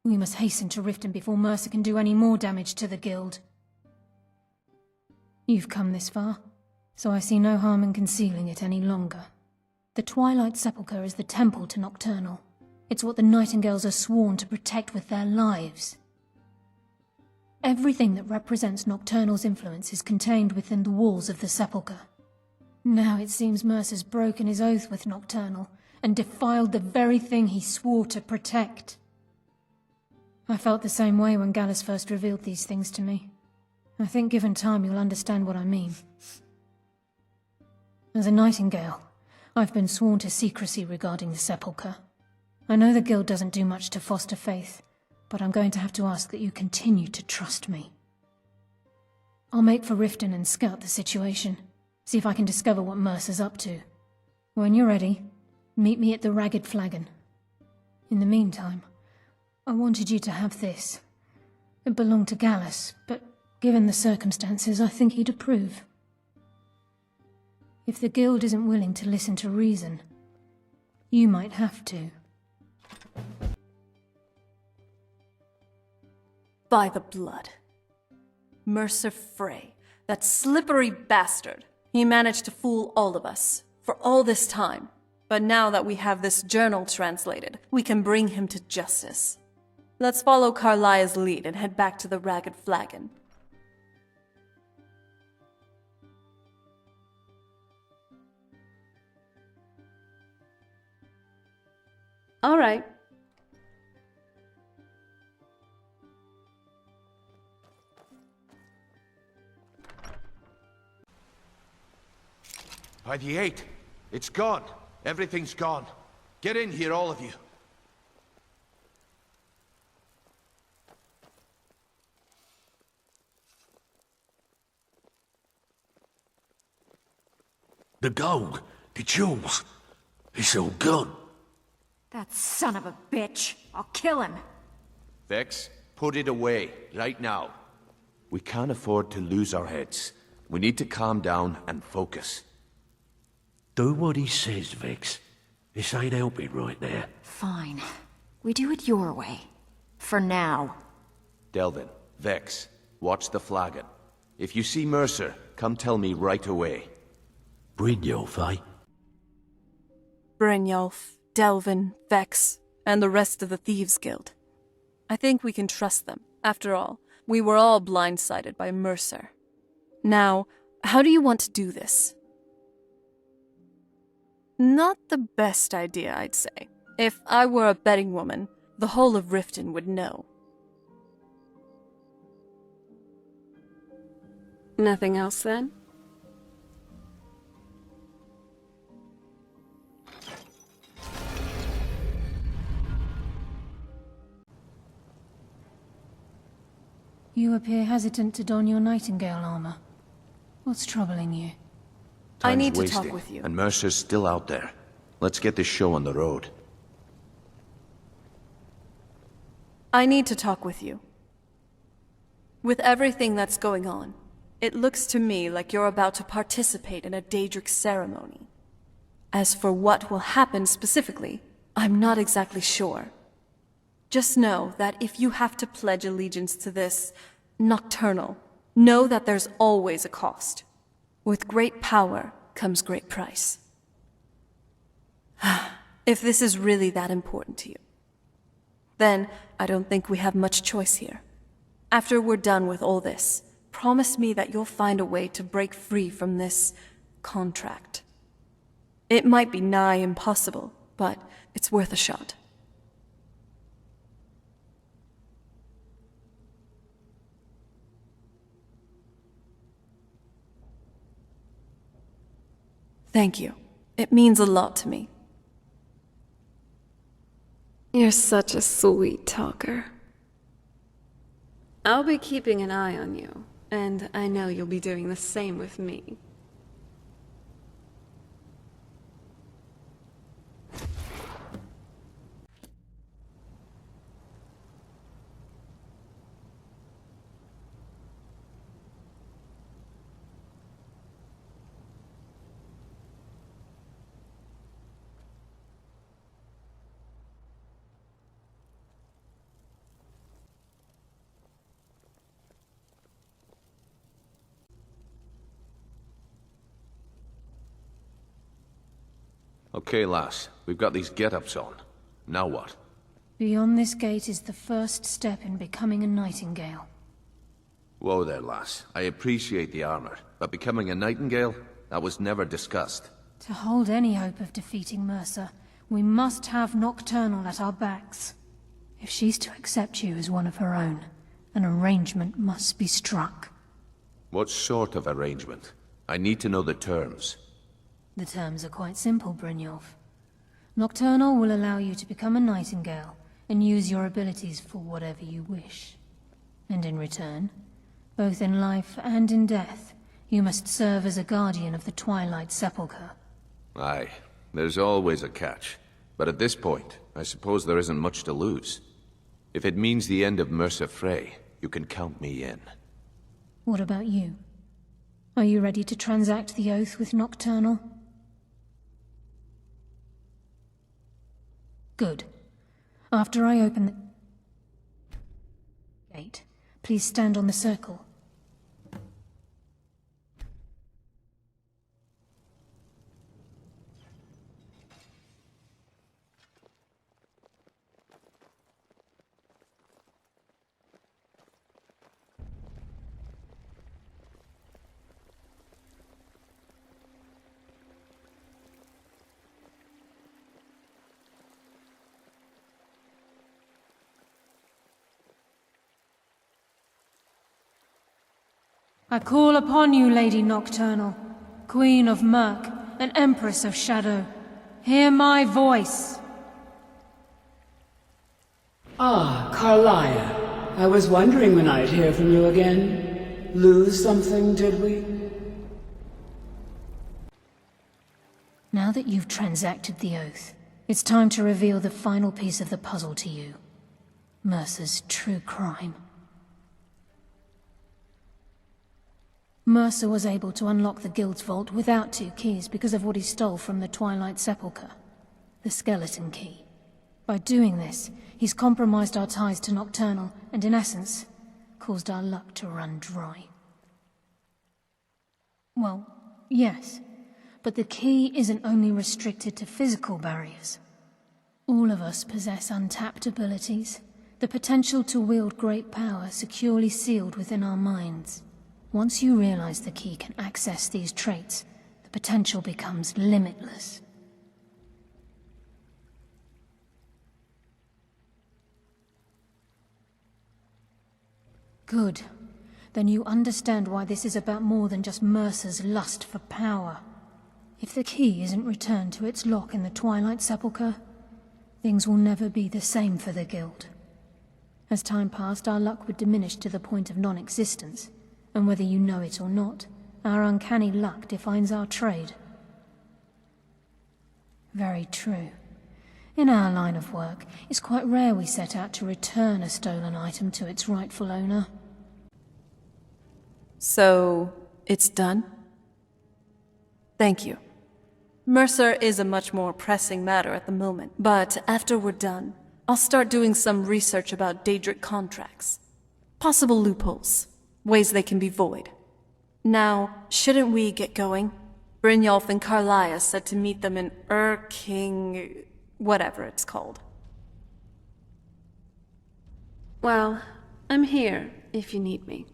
We must hasten to Riften before Mercer can do any more damage to the Guild. You've come this far, so I see no harm in concealing it any longer. The Twilight Sepulchre is the temple to Nocturnal. It's what the Nightingales are sworn to protect with their lives. Everything that represents Nocturnal's influence is contained within the walls of the Sepulchre. Now it seems Mercer's broken his oath with Nocturnal and defiled the very thing he swore to protect. I felt the same way when Gallus first revealed these things to me. I think given time you'll understand what I mean. As a Nightingale, I've been sworn to secrecy regarding the Sepulchre. I know the Guild doesn't do much to foster faith, but I'm going to have to ask that you continue to trust me. I'll make for Riften and scout the situation, see if I can discover what Mercer's up to. When you're ready, meet me at the Ragged Flagon. In the meantime, I wanted you to have this. It belonged to Gallus, but given the circumstances, I think he'd approve. If the Guild isn't willing to listen to reason, you might have to. By the blood. Mercer Frey, that slippery bastard. He managed to fool all of us, for all this time. But now that we have this journal translated, we can bring him to justice. Let's follow Karliah's lead and head back to the Ragged Flagon. All right. By the 8th. It's gone. Everything's gone. Get in here, all of you. The gold, the jewels, it's all gone. That son of a bitch! I'll kill him! Vex, put it away, right now. We can't afford to lose our heads. We need to calm down and focus. Do what he says, Vex. This ain't helping right now. Fine. We do it your way. For now. Delvin, Vex, watch the flagon. If you see Mercer, come tell me right away. Brynjolf, eh? Brynjolf, Delvin, Vex, and the rest of the Thieves Guild. I think we can trust them. After all, we were all blindsided by Mercer. Now, how do you want to do this? Not the best idea, I'd say. If I were a betting woman, the whole of Riften would know. Nothing else, then? You appear hesitant to don your Nightingale armor. What's troubling you? I Time's need to wasting, talk with you. And Mercer's still out there. Let's get this show on the road. I need to talk with you. With everything that's going on, it looks to me like you're about to participate in a Daedric ceremony. As for what will happen specifically, I'm not exactly sure. Just know that if you have to pledge allegiance to this Nocturnal, know that there's always a cost. With great power comes great price. If this is really that important to you, then I don't think we have much choice here. After we're done with all this, promise me that you'll find a way to break free from this contract. It might be nigh impossible, but it's worth a shot. Thank you. It means a lot to me. You're such a sweet talker. I'll be keeping an eye on you, and I know you'll be doing the same with me. Okay, lass. We've got these get-ups on. Now what? Beyond this gate is the first step in becoming a Nightingale. Whoa there, lass. I appreciate the armor, but becoming a Nightingale? That was never discussed. To hold any hope of defeating Mercer, we must have Nocturnal at our backs. If she's to accept you as one of her own, an arrangement must be struck. What sort of arrangement? I need to know the terms. The terms are quite simple, Brynjolf. Nocturnal will allow you to become a Nightingale, and use your abilities for whatever you wish. And in return, both in life and in death, you must serve as a guardian of the Twilight Sepulchre. Aye, there's always a catch. But at this point, I suppose there isn't much to lose. If it means the end of Mercer Frey, you can count me in. What about you? Are you ready to transact the oath with Nocturnal? Good. After I open the gate, please stand on the circle. I call upon you, Lady Nocturnal, Queen of Murk and Empress of Shadow. Hear my voice. Ah, Karliah. I was wondering when I'd hear from you again. Lose something, did we? Now that you've transacted the oath, it's time to reveal the final piece of the puzzle to you. Mercer's true crime. Mercer was able to unlock the Guild's vault without 2 keys because of what he stole from the Twilight Sepulchre. The skeleton key. By doing this, he's compromised our ties to Nocturnal and, in essence, caused our luck to run dry. Well, yes, but the key isn't only restricted to physical barriers. All of us possess untapped abilities, the potential to wield great power securely sealed within our minds. Once you realize the key can access these traits, the potential becomes limitless. Good. Then you understand why this is about more than just Mercer's lust for power. If the key isn't returned to its lock in the Twilight Sepulchre, things will never be the same for the Guild. As time passed, our luck would diminish to the point of non-existence. And whether you know it or not, our uncanny luck defines our trade. Very true. In our line of work, it's quite rare we set out to return a stolen item to its rightful owner. So, it's done? Thank you. Mercer is a much more pressing matter at the moment, but after we're done, I'll start doing some research about Daedric contracts. Possible loopholes. Ways they can be void. Now, shouldn't we get going? Brynjolf and Karliah said to meet them in King... whatever it's called. Well, I'm here if you need me.